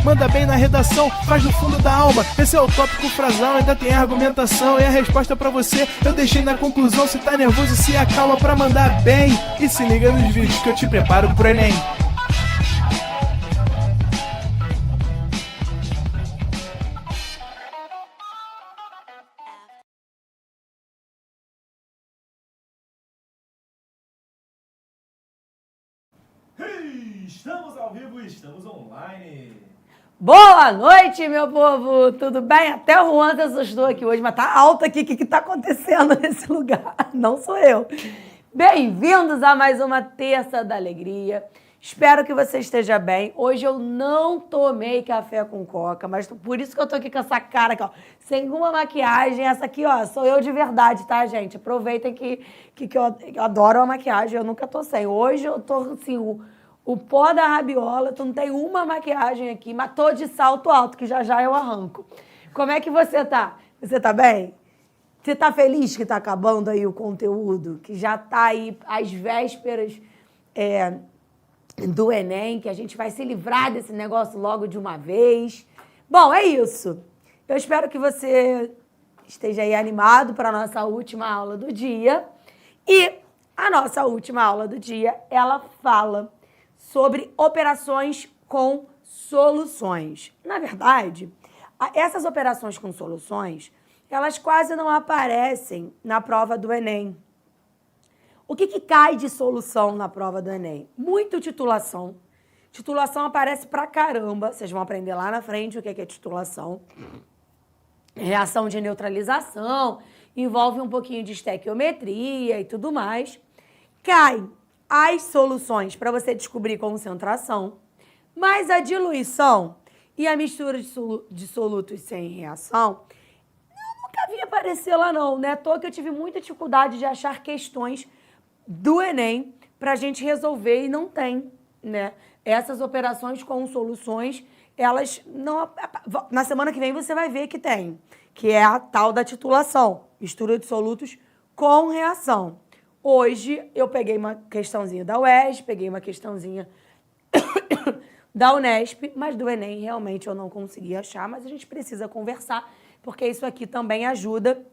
manda bem na redação, faz do fundo da alma. Esse é o tópico frasal, ainda tem argumentação. E a resposta pra você eu deixei na conclusão. Se tá nervoso, se acalma pra mandar bem. E se liga nos vídeos que eu te preparo pro Enem. Estamos ao vivo e estamos online. Boa noite, meu povo! Tudo bem? Até o Juan se assustou aqui hoje, mas tá alto aqui. O que tá acontecendo nesse lugar? Não sou eu. Bem-vindos a mais uma Terça da Alegria. Espero que você esteja bem. Hoje eu não tomei café com coca, mas por isso que eu tô aqui com essa cara aqui, ó. Sem nenhuma maquiagem. Essa aqui, ó, sou eu de verdade, tá, gente? Aproveitem que eu adoro a maquiagem, eu nunca tô sem. Hoje eu tô, assim, o pó da rabiola, tu não tem uma maquiagem aqui, mas tô de salto alto, que já eu arranco. Como é que você tá? Você tá bem? Você tá feliz que tá acabando aí o conteúdo? Que já tá aí às vésperas do Enem, que a gente vai se livrar desse negócio logo de uma vez. Bom, é isso. Eu espero que você esteja aí animado para a nossa última aula do dia. E a nossa última aula do dia, ela fala sobre operações com soluções. Na verdade, essas operações com soluções, elas quase não aparecem na prova do Enem. O que cai de solução na prova do Enem? Muito titulação. Titulação aparece pra caramba. Vocês vão aprender lá na frente o que é titulação. Reação de neutralização, envolve um pouquinho de estequiometria e tudo mais. Cai as soluções para você descobrir concentração, mas a diluição e a mistura de solutos sem reação, eu nunca vi aparecer lá não, né? À toa que eu tive muita dificuldade de achar questões do Enem para a gente resolver e não tem, né? Essas operações com soluções, elas não... Na semana que vem você vai ver que tem, que é a tal da titulação, mistura de solutos com reação. Hoje eu peguei uma questãozinha da UERJ, peguei uma questãozinha da Unesp, mas do Enem realmente eu não consegui achar, mas a gente precisa conversar, porque isso aqui também ajuda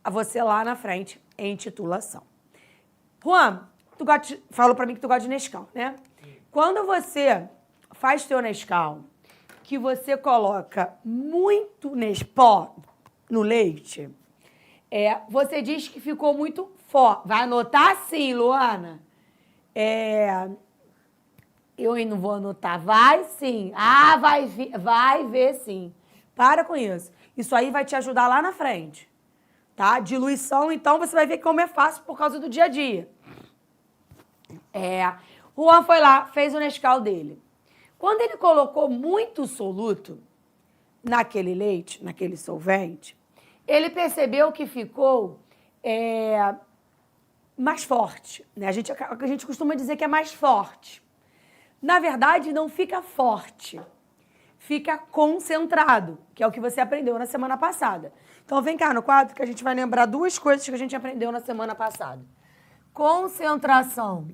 a você lá na frente em titulação. Juan, falou para mim que tu gosta de Nescau, né? Quando você faz teu Nescau, que você coloca muito Nespó no leite, você diz que ficou muito forte. Vai anotar sim, Luana? Eu não vou anotar. Vai sim. Ah, vai ver sim. Para com isso. Isso aí vai te ajudar lá na frente. Tá? Diluição, então, você vai ver como é fácil por causa do dia a dia. O Juan foi lá, fez o Nescau dele. Quando ele colocou muito soluto naquele leite, naquele solvente, ele percebeu que ficou mais forte. Né? A gente costuma dizer que é mais forte. Na verdade, não fica forte. Fica concentrado, que é o que você aprendeu na semana passada. Então, vem cá no quadro que a gente vai lembrar duas coisas que a gente aprendeu na semana passada. Concentração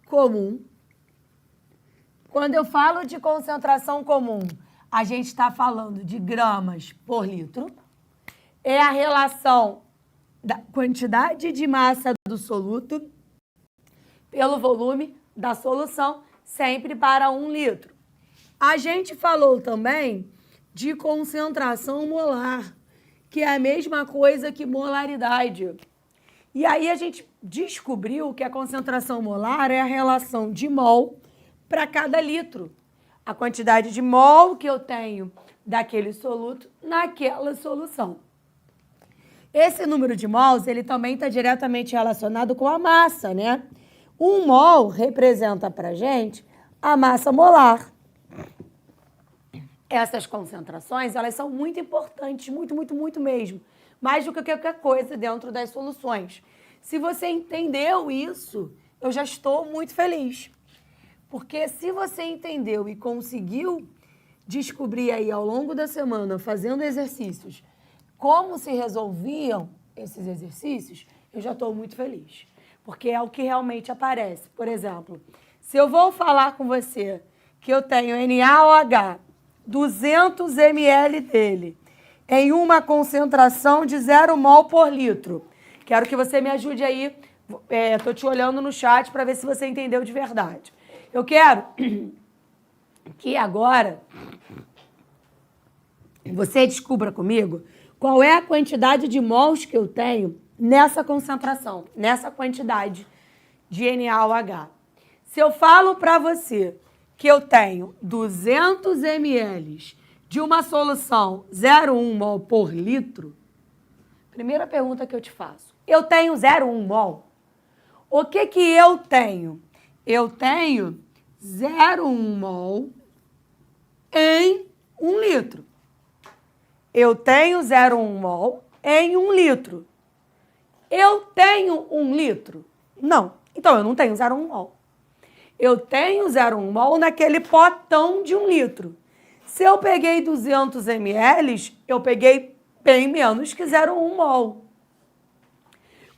comum. Quando eu falo de concentração comum, a gente está falando de gramas por litro. É a relação da quantidade de massa do soluto pelo volume da solução, sempre para 1 litro. A gente falou também de concentração molar, que é a mesma coisa que molaridade. E aí a gente descobriu que a concentração molar é a relação de mol para cada litro. A quantidade de mol que eu tenho daquele soluto naquela solução. Esse número de mols, ele também está diretamente relacionado com a massa, né? 1 mol representa para a gente a massa molar. Essas concentrações, elas são muito importantes, muito mesmo. Mais do que qualquer coisa dentro das soluções. Se você entendeu isso, eu já estou muito feliz. Porque se você entendeu e conseguiu descobrir aí ao longo da semana, fazendo exercícios, como se resolviam esses exercícios, eu já estou muito feliz. Porque é o que realmente aparece. Por exemplo, se eu vou falar com você que eu tenho NaOH, 200 ml dele, em uma concentração de 0 mol por litro. Quero que você me ajude aí. Estou te olhando no chat para ver se você entendeu de verdade. Eu quero que agora você descubra comigo qual é a quantidade de mols que eu tenho nessa concentração, nessa quantidade de NaOH. Se eu falo para você que eu tenho 200 ml de uma solução 0,1 mol por litro, primeira pergunta que eu te faço, eu tenho 0,1 mol? O que que eu tenho? Eu tenho 0,1 mol em 1 litro. Eu tenho 0,1 mol em 1 litro. Eu tenho 1 litro? Não. Então, eu não tenho 0,1 mol. Eu tenho 0,1 mol naquele potão de 1 litro. Se eu peguei 200 ml, eu peguei bem menos que 0,1 mol.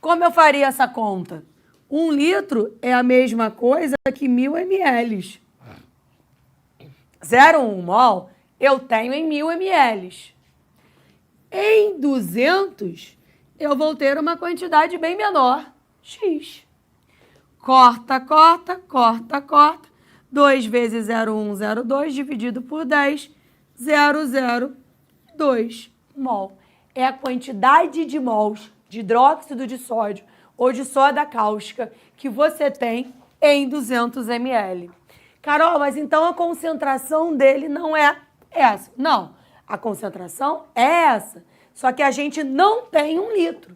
Como eu faria essa conta? 1 litro é a mesma coisa que 1.000 ml. 0,1 mol eu tenho em 1.000 ml. Em 200, eu vou ter uma quantidade bem menor, X. Corta, corta, corta, corta. 2 vezes 0,1, 0,2 dividido por 10, 0,02 mol. É a quantidade de mols de hidróxido de sódio ou de soda cáustica que você tem em 200 ml. Carol, mas então a concentração dele não é essa. Não, a concentração é essa. Só que a gente não tem 1 litro.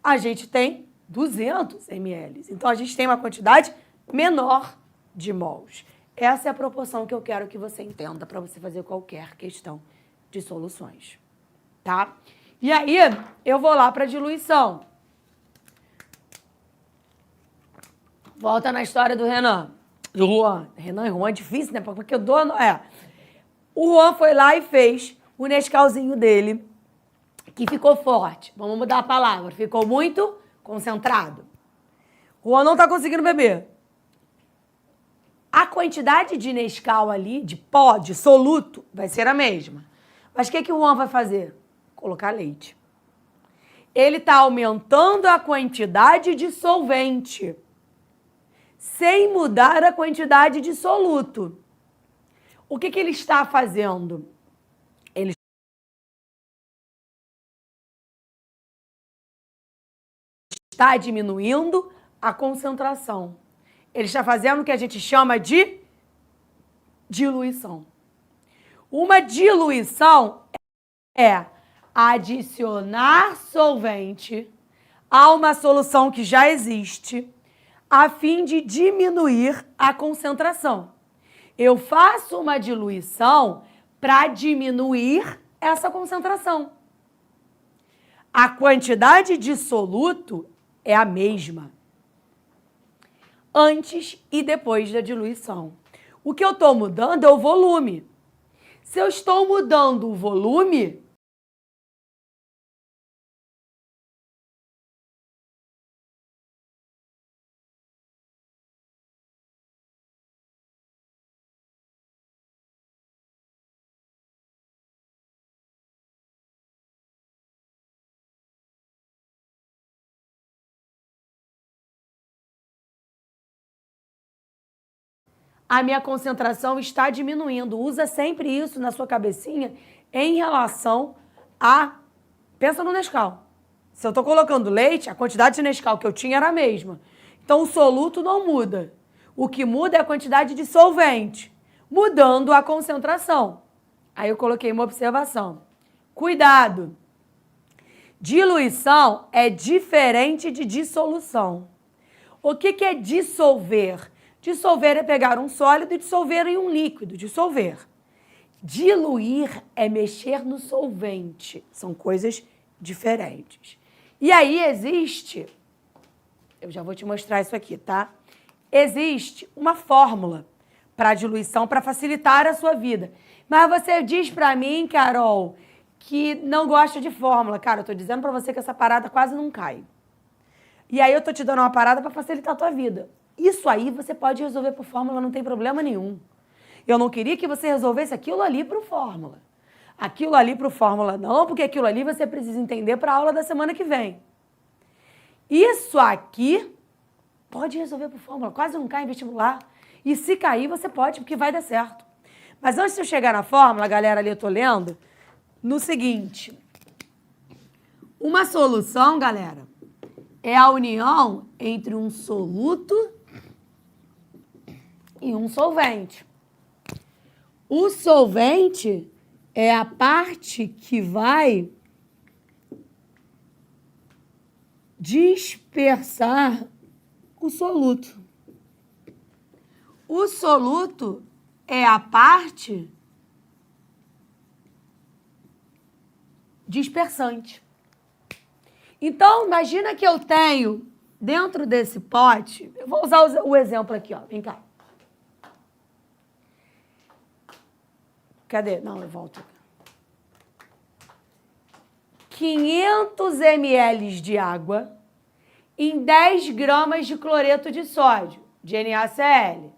A gente tem 200 ml. Então, a gente tem uma quantidade menor de mols. Essa é a proporção que eu quero que você entenda para você fazer qualquer questão de soluções. Tá? E aí, eu vou lá para a diluição. Volta na história do Renan. Do Juan. Renan e Juan é difícil, né? Porque eu dou... O Juan foi lá e fez o Nescauzinho dele, que ficou forte. Vamos mudar a palavra. Ficou muito concentrado. O Juan não está conseguindo beber. A quantidade de Nescau ali, de pó, de soluto, vai ser a mesma. Mas o que o Juan vai fazer? Colocar leite. Ele está aumentando a quantidade de solvente, sem mudar a quantidade de soluto. O que ele está fazendo? Ele está diminuindo a concentração. Ele está fazendo o que a gente chama de diluição. Uma diluição é adicionar solvente a uma solução que já existe, a fim de diminuir a concentração. Eu faço uma diluição para diminuir essa concentração. A quantidade de soluto é a mesma, antes e depois da diluição. O que eu estou mudando é o volume. Se eu estou mudando o volume, a minha concentração está diminuindo. Usa sempre isso na sua cabecinha em relação a... Pensa no Nescau. Se eu estou colocando leite, a quantidade de Nescau que eu tinha era a mesma. Então, o soluto não muda. O que muda é a quantidade de solvente, mudando a concentração. Aí eu coloquei uma observação. Cuidado! Diluição é diferente de dissolução. O que é dissolver? Dissolver é pegar um sólido e dissolver em um líquido, dissolver. Diluir é mexer no solvente. São coisas diferentes. E aí existe, eu já vou te mostrar isso aqui, tá? Existe uma fórmula para diluição para facilitar a sua vida. Mas você diz para mim, Carol, que não gosta de fórmula. Cara, eu tô dizendo para você que essa parada quase não cai. E aí eu tô te dando uma parada para facilitar a tua vida. Isso aí você pode resolver por fórmula, não tem problema nenhum. Eu não queria que você resolvesse aquilo ali para o Fórmula. Aquilo ali para o Fórmula não, porque aquilo ali você precisa entender para a aula da semana que vem. Isso aqui pode resolver para o Fórmula, quase não cai em vestibular. E se cair, você pode, porque vai dar certo. Mas antes de eu chegar na Fórmula, galera, ali eu tô lendo, no seguinte, uma solução, galera, é a união entre um soluto e um solvente. O solvente é a parte que vai dispersar o soluto. O soluto é a parte dispersante. Então, imagina que eu tenho dentro desse pote, eu vou usar o exemplo aqui, ó, vem cá. Cadê? Não, eu volto. 500 ml de água em 10 gramas de cloreto de sódio, de NaCl.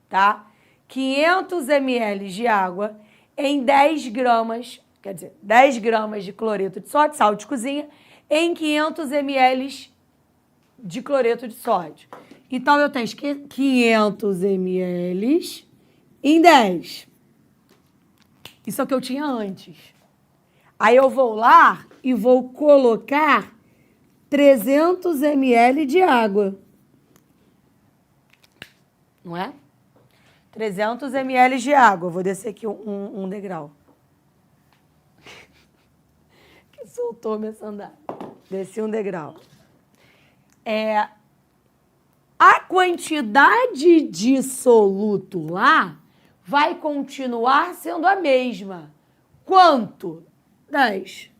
Tá? 500 ml de água em 10 gramas, quer dizer, 10 gramas de cloreto de sódio, sal de cozinha, em 500 ml de cloreto de sódio. Então, eu tenho 500 ml em 10. Isso é o que eu tinha antes. Aí eu vou lá e vou colocar 300 ml de água. Não é? 300 ml de água. Vou descer aqui um degrau. Que soltou minha sandália. Desci um degrau. A quantidade de soluto lá vai continuar sendo a mesma. Quanto? 10.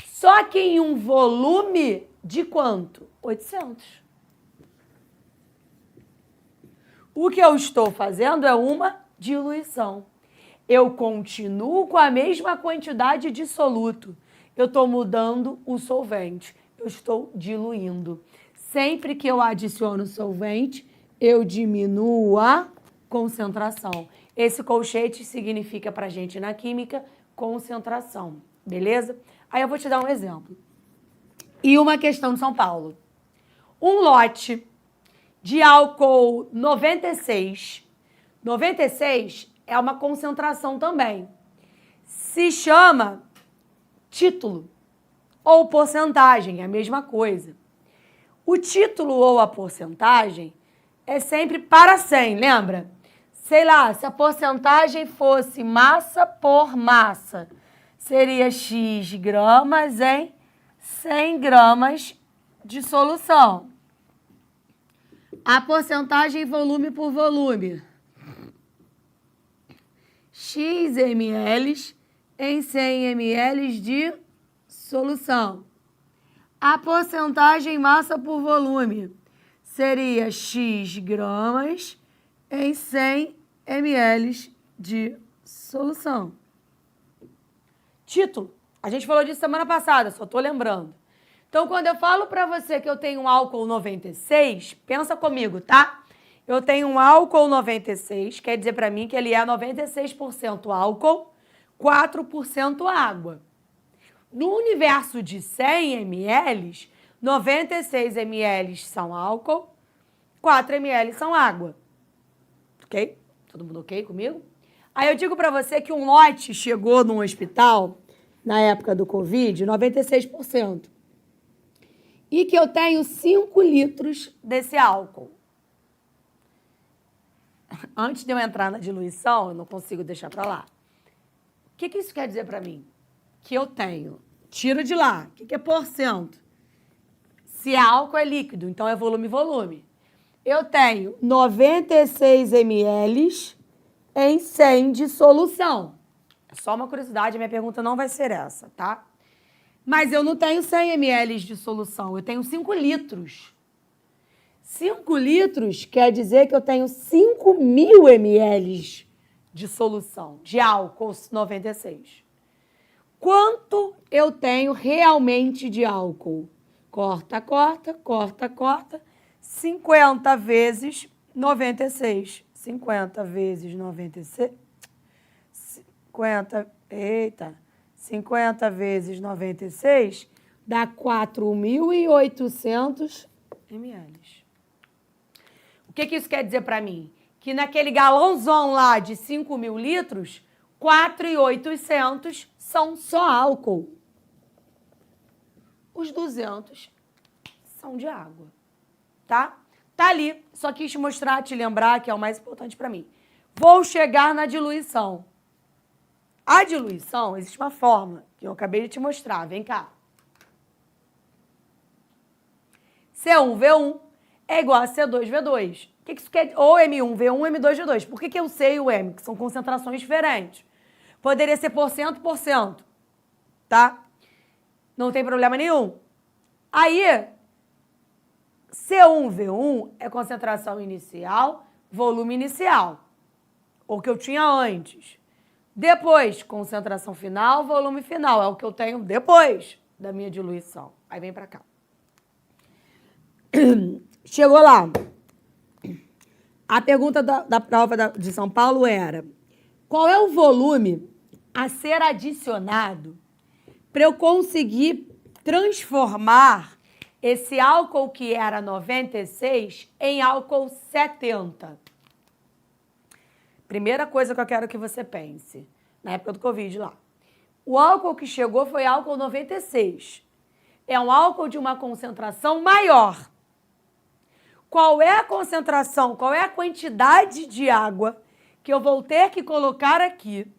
Só que em um volume de quanto? 800. O que eu estou fazendo é uma diluição. Eu continuo com a mesma quantidade de soluto. Eu estou mudando o solvente. Eu estou diluindo. Sempre que eu adiciono solvente, eu diminuo a concentração. Esse colchete significa para a gente na química concentração, beleza? Aí eu vou te dar um exemplo. E uma questão de São Paulo. Um lote de álcool 96. 96 é uma concentração também. Se chama título ou porcentagem, é a mesma coisa. O título ou a porcentagem é sempre para 100, lembra? Sei lá, se a porcentagem fosse massa por massa, seria X gramas em 100 gramas de solução. A porcentagem volume por volume. X ml em 100 ml de solução. A porcentagem massa por volume seria X gramas em 100 ml de solução. Título. A gente falou disso semana passada, só estou lembrando. Então, quando eu falo para você que eu tenho um álcool 96, pensa comigo, tá? Eu tenho um álcool 96, quer dizer para mim que ele é 96% álcool, 4% água. No universo de 100 ml, 96 ml são álcool, 4 ml são água. Ok? Todo mundo ok comigo? Aí eu digo para você que um lote chegou num hospital, na época do Covid, 96%. E que eu tenho 5 litros desse álcool. Antes de eu entrar na diluição, eu não consigo deixar para lá. O que isso quer dizer para mim? Que eu tenho, tira de lá, o que é porcento? Se é álcool, é líquido, então é volume. Eu tenho 96 ml em 100 de solução. É só uma curiosidade, minha pergunta não vai ser essa, tá? Mas eu não tenho 100 ml de solução, eu tenho 5 litros. 5 litros quer dizer que eu tenho 5.000 ml de solução, de álcool 96. Quanto eu tenho realmente de álcool? Corta. 50 vezes 96. 50 vezes 96... 50 vezes 96 dá 4.800 ml. O que isso quer dizer para mim? Que naquele galãozão lá de 5.000 litros, 4.800 são só álcool. Os 200 são de água, tá? Tá ali, só quis te mostrar, te lembrar que é o mais importante para mim. Vou chegar na diluição. A diluição, existe uma fórmula que eu acabei de te mostrar, vem cá. C1V1 é igual a C2V2. O que isso quer? Ou M1V1, M2V2. Por que eu sei o M? Que são concentrações diferentes. Poderia ser por cento, tá? Não tem problema nenhum. Aí, C1V1 é concentração inicial, volume inicial. O que eu tinha antes. Depois, concentração final, volume final. É o que eu tenho depois da minha diluição. Aí vem pra cá. Chegou lá. A pergunta da prova de São Paulo era: qual é o volume a ser adicionado para eu conseguir transformar esse álcool que era 96 em álcool 70? Primeira coisa que eu quero que você pense, na época do Covid lá. O álcool que chegou foi álcool 96. É um álcool de uma concentração maior. Qual é a concentração, qual é a quantidade de água que eu vou ter que colocar aqui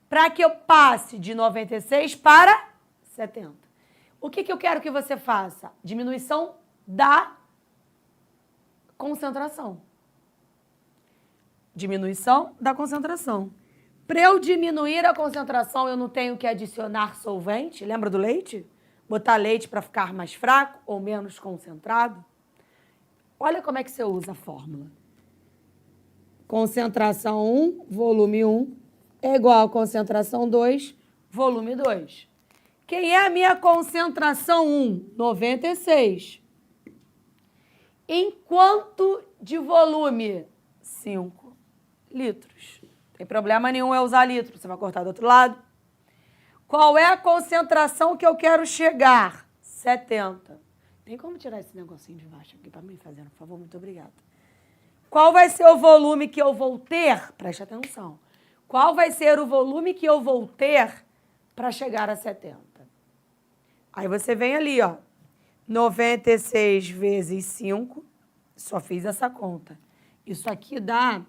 para que eu passe de 96 para 70? O que eu quero que você faça? Diminuição da concentração. Diminuição da concentração. Para eu diminuir a concentração, eu não tenho que adicionar solvente. Lembra do leite? Botar leite para ficar mais fraco ou menos concentrado. Olha como é que você usa a fórmula. Concentração 1, volume 1, é igual a concentração 2, volume 2. Quem é a minha concentração 1? 96. Em quanto de volume? 5 litros. Não tem problema nenhum eu usar litro. Você vai cortar do outro lado. Qual é a concentração que eu quero chegar? 70. Tem como tirar esse negocinho de baixo aqui para mim, fazendo, por favor? Muito obrigada. Qual vai ser o volume que eu vou ter? Preste atenção. Qual vai ser o volume que eu vou ter para chegar a 70? Aí você vem ali, ó. 96 vezes 5. Só fiz essa conta. Isso aqui dá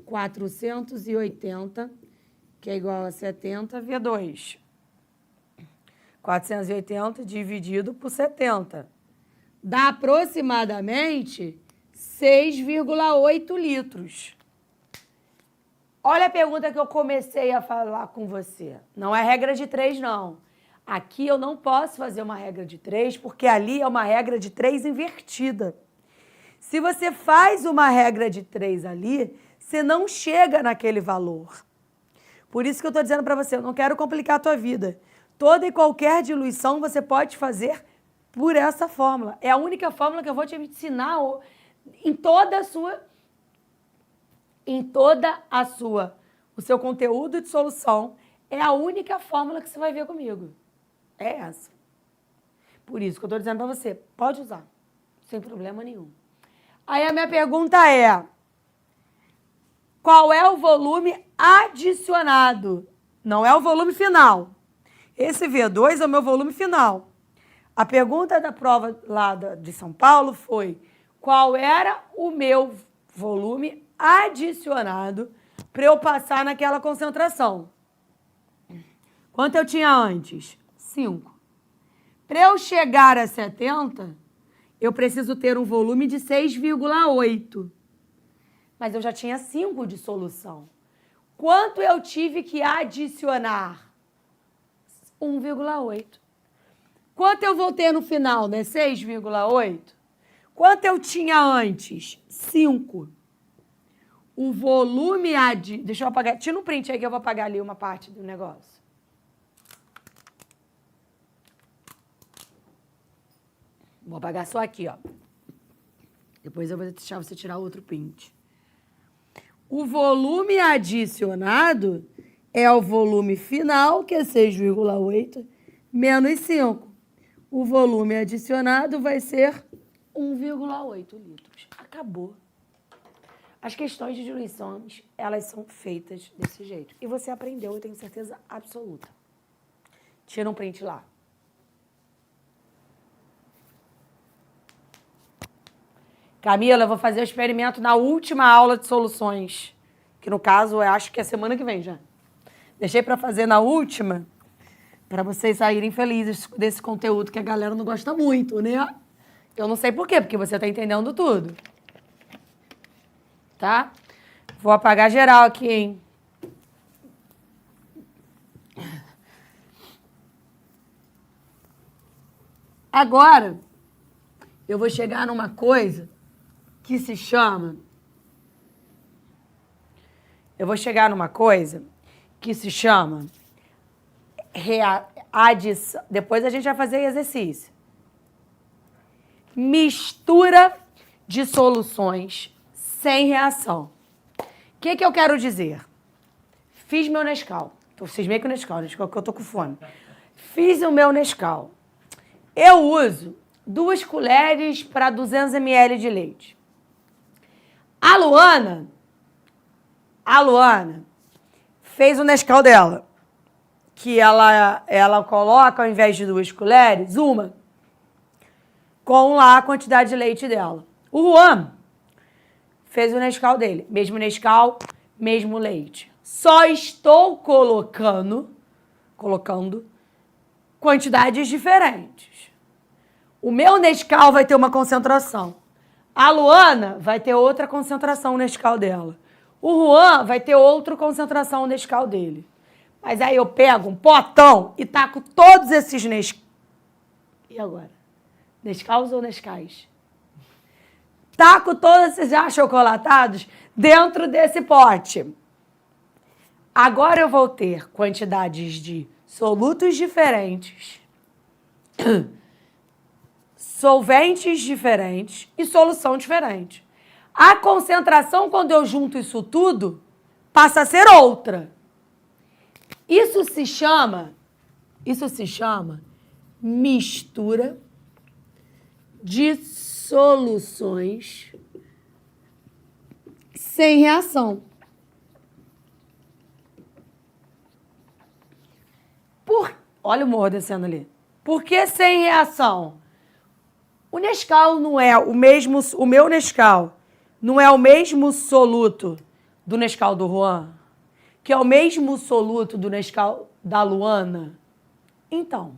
480, que é igual a 70 V2. 480 dividido por 70. Dá aproximadamente 6,8 litros. Olha a pergunta que eu comecei a falar com você. Não é regra de 3, não. Aqui eu não posso fazer uma regra de 3, porque ali é uma regra de 3 invertida. Se você faz uma regra de 3 ali, você não chega naquele valor. Por isso que eu estou dizendo para você, eu não quero complicar a tua vida. Toda e qualquer diluição você pode fazer por essa fórmula. É a única fórmula que eu vou te ensinar em toda o seu conteúdo de solução. É a única fórmula que você vai ver comigo. É essa. Por isso que eu estou dizendo para você, pode usar, sem problema nenhum. Aí a minha pergunta é: qual é o volume adicionado? Não é o volume final. Esse V2 é o meu volume final. A pergunta da prova lá de São Paulo foi: qual era o meu volume adicionado para eu passar naquela concentração? Quanto eu tinha antes? 5. Para eu chegar a 70, eu preciso ter um volume de 6,8. Mas eu já tinha 5 de solução. Quanto eu tive que adicionar? 1,8. Quanto eu vou ter no final, né? 6,8? Quanto eu tinha antes? 5. O volume Deixa eu apagar. Tira um print aí que eu vou apagar ali uma parte do negócio. Vou apagar só aqui, ó. Depois eu vou deixar você tirar outro print. O volume adicionado é o volume final, que é 6,8, menos 5. O volume adicionado vai ser 1,8 litros. Acabou. As questões de diluições, elas são feitas desse jeito. E você aprendeu, eu tenho certeza absoluta. Tira um print lá. Camila, eu vou fazer o experimento na última aula de soluções. Que no caso, eu acho que é semana que vem já. Deixei para fazer na última, para vocês saírem felizes desse conteúdo que a galera não gosta muito, né? Eu não sei por quê, porque você está entendendo tudo. Tá? Vou apagar geral aqui, hein? Agora, eu vou chegar numa coisa que se chama... adição. Depois a gente vai fazer exercício. Mistura de soluções sem reação. O que eu quero dizer? Fiz meu Nescau. Vocês meio que o Nescau que eu tô com fome. Fiz o meu Nescau. Eu uso 2 colheres para 200 ml de leite. A Luana fez o Nescau dela, que ela coloca, ao invés de 2 colheres, uma, com lá a quantidade de leite dela. O Juan fez o Nescau dele. Mesmo Nescau, mesmo leite. Só estou colocando quantidades diferentes. O meu Nescau vai ter uma concentração. A Luana vai ter outra concentração no Nescau dela. O Juan vai ter outra concentração no Nescau dele. Mas aí eu pego um potão e taco todos esses Nescau. E agora? Nescaus ou Nescais? Taco todos esses achocolatados dentro desse pote. Agora eu vou ter quantidades de solutos diferentes, solventes diferentes e solução diferente. A concentração, quando eu junto isso tudo, passa a ser outra. Isso se chama mistura de soluções sem reação. Olha o morro descendo ali. Por que sem reação? O Nescau não é o mesmo, o meu Nescau não é o mesmo soluto do Nescau do Juan, que é o mesmo soluto do Nescau da Luana. Então,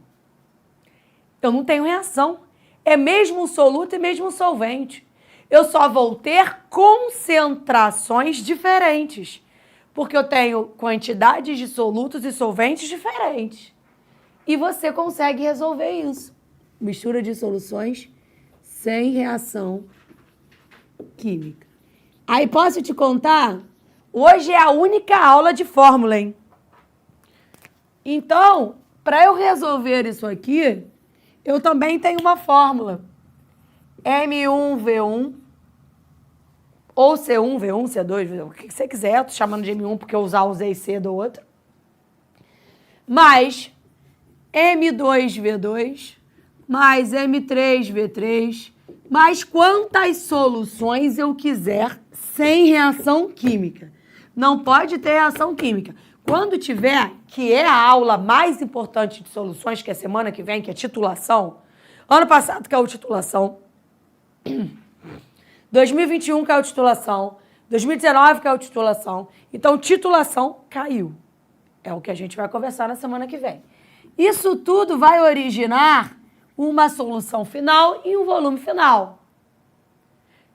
eu não tenho reação. É mesmo soluto e mesmo solvente. Eu só vou ter concentrações diferentes, porque eu tenho quantidades de solutos e solventes diferentes. E você consegue resolver isso. Mistura de soluções sem reação química. Aí posso te contar? Hoje é a única aula de fórmula, hein? Então, para eu resolver isso aqui, eu também tenho uma fórmula. M1V1 ou C1V1, C2V1, o que você quiser. Eu tô chamando de M1 porque eu usei C do outro. Mais M2V2 mais M3V3 mais quantas soluções eu quiser sem reação química. Não pode ter reação química. Quando tiver, que é a aula mais importante de soluções, que é semana que vem, que é titulação. Ano passado caiu titulação. 2021 caiu titulação. 2019 caiu titulação. Então, titulação caiu. É o que a gente vai conversar na semana que vem. Isso tudo vai originar uma solução final e um volume final.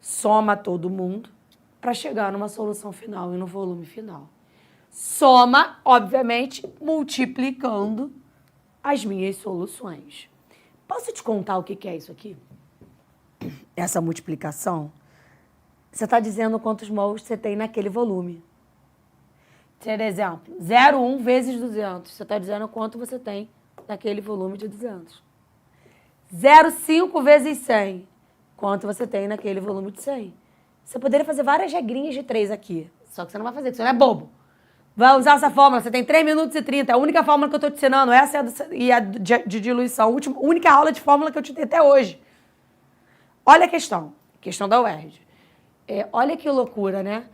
Soma todo mundo para chegar numa solução final e no volume final. Soma, obviamente, multiplicando as minhas soluções. Posso te contar o que é isso aqui? Essa multiplicação? Você está dizendo quantos mols você tem naquele volume. Por exemplo, 0,1 vezes 200. Você está dizendo quanto você tem naquele volume de 200. 0,5 vezes 100. Quanto você tem naquele volume de 100. Você poderia fazer várias regrinhas de 3 aqui. Só que você não vai fazer, porque você não é bobo. Vai usar essa fórmula, você tem 3 minutos e 30, é a única fórmula que eu estou te ensinando, essa e a de diluição, a única aula de fórmula que eu te dei até hoje. Olha a questão da UERJ. Olha que loucura, né?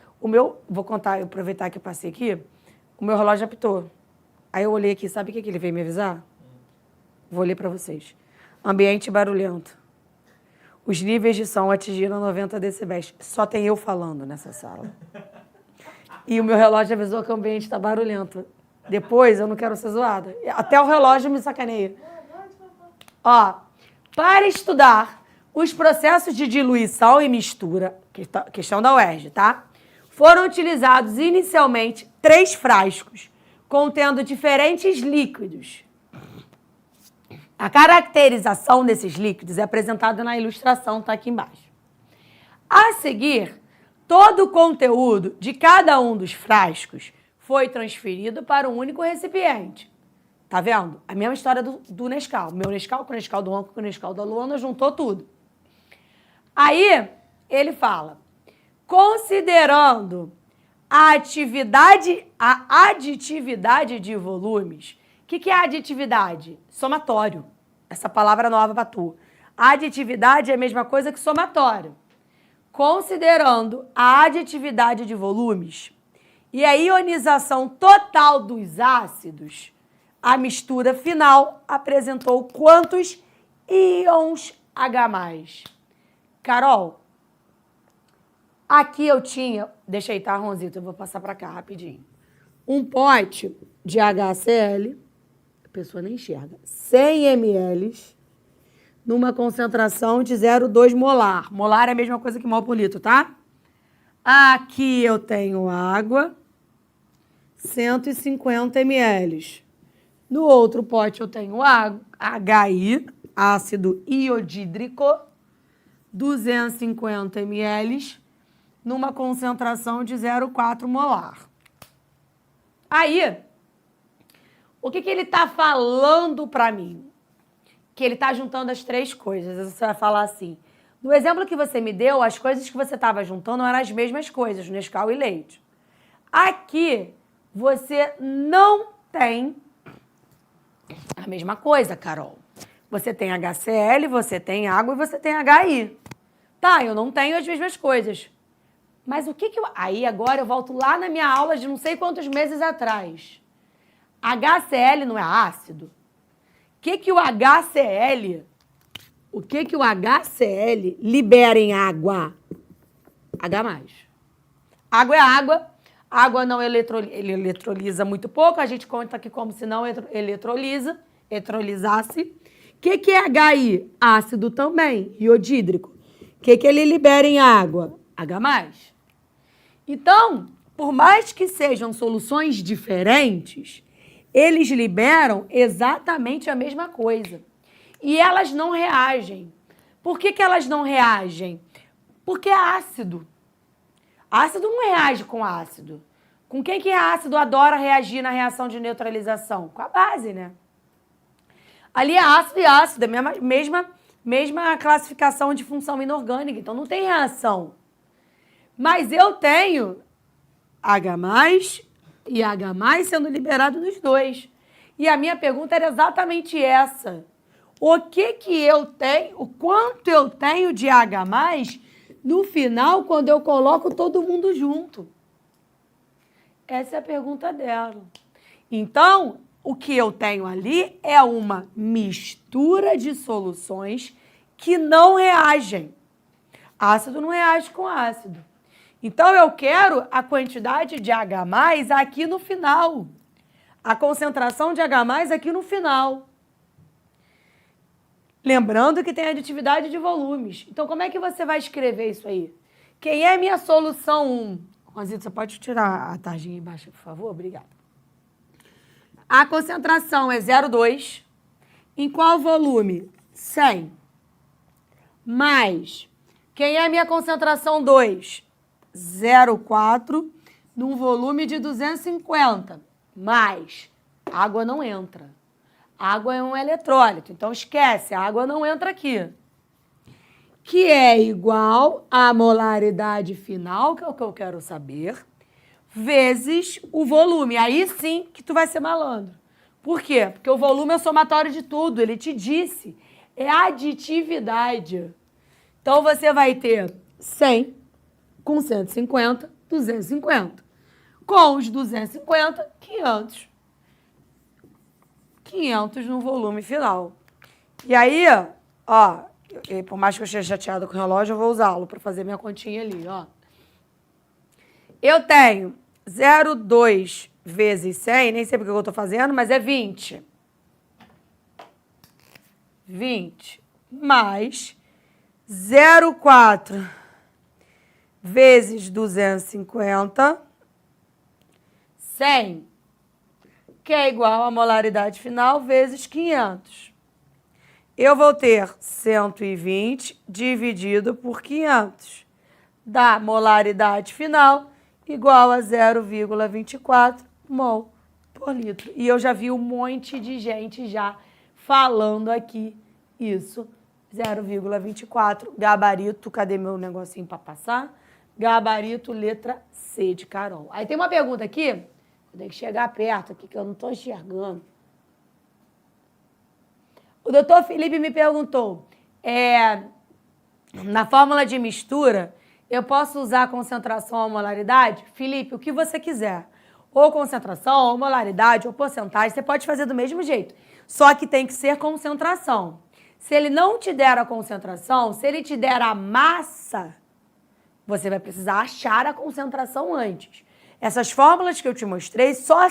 Vou contar, eu aproveitar que eu passei aqui, o meu relógio apitou. Aí eu olhei aqui, sabe o que ele veio me avisar? Vou ler para vocês. Ambiente barulhento. Os níveis de som atingiram 90 decibéis. Só tem eu falando nessa sala. E o meu relógio avisou que o ambiente está barulhento. Depois, eu não quero ser zoada. Até o relógio me sacaneia. Ó, para estudar os processos de diluição e mistura, questão da UERJ, tá? Foram utilizados inicialmente 3 frascos, contendo diferentes líquidos. A caracterização desses líquidos é apresentada na ilustração, tá aqui embaixo. A seguir, todo o conteúdo de cada um dos frascos foi transferido para um único recipiente. Tá vendo? A mesma história do Nescau. Meu Nescau com o Nescau do Ronco com o Nescau da Luana, juntou tudo. Aí, ele fala, considerando a aditividade de volumes. O que é aditividade? Somatório. Essa palavra nova para tu. Aditividade é a mesma coisa que somatório. Considerando a aditividade de volumes e a ionização total dos ácidos, a mistura final apresentou quantos íons H+. Carol, aqui eu tinha... Deixa aí, tá, Ronzito? Eu vou passar para cá rapidinho. Um pote de HCl, a pessoa nem enxerga, 100 ml, numa concentração de 0,2 molar. Molar é a mesma coisa que mol por litro, tá? Aqui eu tenho água, 150 ml. No outro pote eu tenho HI, ácido iodídrico, 250 ml, numa concentração de 0,4 molar. Aí, o que ele está falando para mim? Que ele está juntando as 3 coisas. Você vai falar assim, no exemplo que você me deu, as coisas que você estava juntando eram as mesmas coisas, Nescau e leite. Aqui, você não tem a mesma coisa, Carol. Você tem HCl, você tem água e você tem HI. Tá, eu não tenho as mesmas coisas. Mas o que eu... Aí agora eu volto lá na minha aula de não sei quantos meses atrás. HCl não é ácido? O que o HCl libera em água? H+. Água é água. Água não ele eletrolisa muito pouco. A gente conta aqui como se não eletrolizasse. O que é HI? Ácido também, iodídrico. O que ele libera em água? H+. Então, por mais que sejam soluções diferentes, eles liberam exatamente a mesma coisa. E elas não reagem. Por que elas não reagem? Porque é ácido. Ácido não reage com ácido. Com quem que é ácido adora reagir na reação de neutralização? Com a base, né? Ali é ácido e ácido, é a mesma classificação de função inorgânica, então não tem reação. Mas eu tenho H+ e H+ sendo liberado nos 2. E a minha pergunta era exatamente essa. O que eu tenho, o quanto eu tenho de H+, no final, quando eu coloco todo mundo junto? Essa é a pergunta dela. Então, o que eu tenho ali é uma mistura de soluções que não reagem. Ácido não reage com ácido. Então, eu quero a quantidade de H+ aqui no final. A concentração de H+ aqui no final. Lembrando que tem aditividade de volumes. Então, como é que você vai escrever isso aí? Quem é minha solução 1? Rosita, você pode tirar a tarjinha embaixo, por favor? Obrigada. A concentração é 0,2. Em qual volume? 100. Mais. Quem é minha concentração 2? 0,4 num volume de 250. Mais. Água não entra. Água é um eletrólito, então esquece, a água não entra aqui. Que é igual à molaridade final, que é o que eu quero saber, vezes o volume. Aí sim que tu vai ser malandro. Por quê? Porque o volume é o somatório de tudo. Ele te disse. É aditividade. Então, você vai ter 100 com 150, 250. Com os 250, 500. 500 no volume final. E aí, ó, por mais que eu esteja chateada com o relógio, eu vou usá-lo para fazer minha continha ali, ó. Eu tenho 0,2 vezes 100, nem sei porque eu estou fazendo, mas é 20. 20 mais 0,4 vezes 250, 100, que é igual a molaridade final vezes 500. Eu vou ter 120 dividido por 500, dá molaridade final igual a 0,24 mol por litro. E eu já vi um monte de gente já falando aqui isso, 0,24, gabarito, cadê meu negocinho para passar? Gabarito, letra C de Carol. Aí tem uma pergunta aqui, vou ter que chegar perto aqui, que eu não estou enxergando. O doutor Felipe me perguntou, na fórmula de mistura, eu posso usar concentração ou molaridade? Felipe, o que você quiser. Ou concentração, ou molaridade, ou porcentagem, você pode fazer do mesmo jeito. Só que tem que ser concentração. Se ele não te der a concentração, se ele te der a massa, você vai precisar achar a concentração antes. Essas fórmulas que eu te mostrei só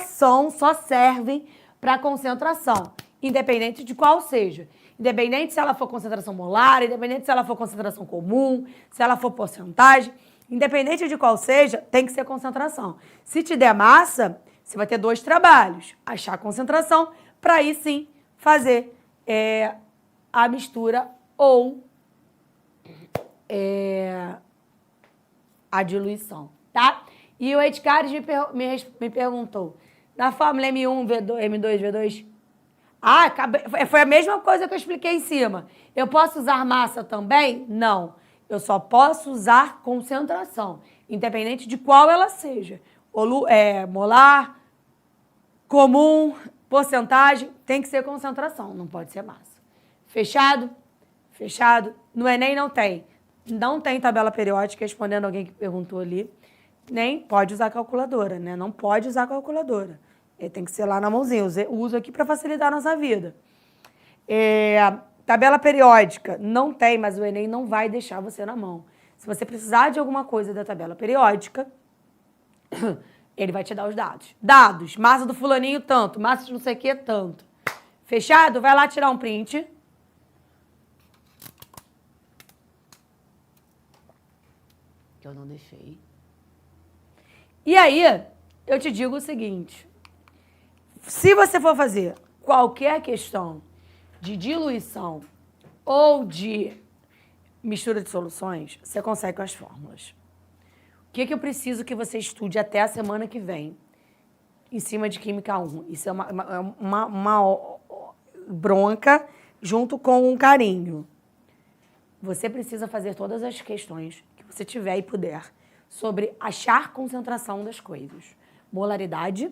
servem para concentração, independente de qual seja. Independente se ela for concentração molar, independente se ela for concentração comum, se ela for porcentagem, independente de qual seja, tem que ser concentração. Se te der massa, você vai ter 2 trabalhos. Achar a concentração, para aí sim fazer a mistura ou a diluição, tá? E o Edcares me perguntou, na fórmula M1, M2, V2, foi a mesma coisa que eu expliquei em cima. Eu posso usar massa também? Não. Eu só posso usar concentração, independente de qual ela seja. Molar, comum, porcentagem, tem que ser concentração, não pode ser massa. Fechado? Fechado. No Enem não tem. Não tem tabela periódica, respondendo alguém que perguntou ali. Nem pode usar calculadora, né? Não pode usar calculadora. Tem que ser lá na mãozinha. Eu uso aqui para facilitar a nossa vida. Tabela periódica, não tem, mas o Enem não vai deixar você na mão. Se você precisar de alguma coisa da tabela periódica, ele vai te dar os dados. Dados, massa do fulaninho tanto, massa de não sei o que tanto. Fechado? Vai lá tirar um print. Que eu não deixei. E aí, eu te digo o seguinte. Se você for fazer qualquer questão de diluição ou de mistura de soluções, você consegue com as fórmulas. O que eu preciso que você estude até a semana que vem, em cima de Química 1? Isso é uma bronca junto com um carinho. Você precisa fazer todas as questões que você tiver e puder sobre achar concentração das coisas. Molaridade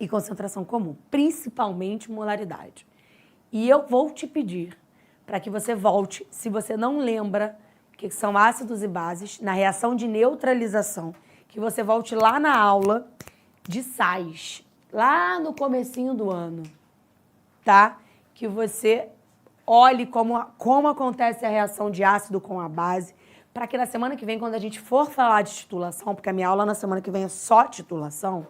e concentração comum, principalmente molaridade. E eu vou te pedir para que você volte, se você não lembra o que são ácidos e bases, na reação de neutralização, que você volte lá na aula de sais, lá no comecinho do ano, tá? Que você olhe como acontece a reação de ácido com a base, para que na semana que vem, quando a gente for falar de titulação, porque a minha aula na semana que vem é só titulação,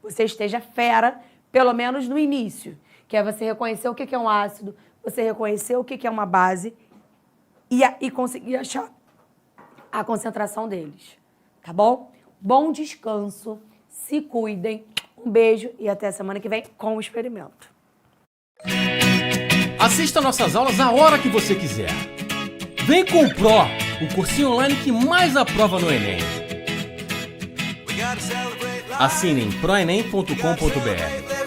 você esteja fera, pelo menos no início, que é você reconhecer o que é um ácido, você reconhecer o que é uma base e conseguir achar a concentração deles, tá bom? Bom descanso, se cuidem, um beijo e até a semana que vem com o experimento. Assista nossas aulas a hora que você quiser. Vem com o Pro, o cursinho online que mais aprova no Enem. Assine em proenem.com.br.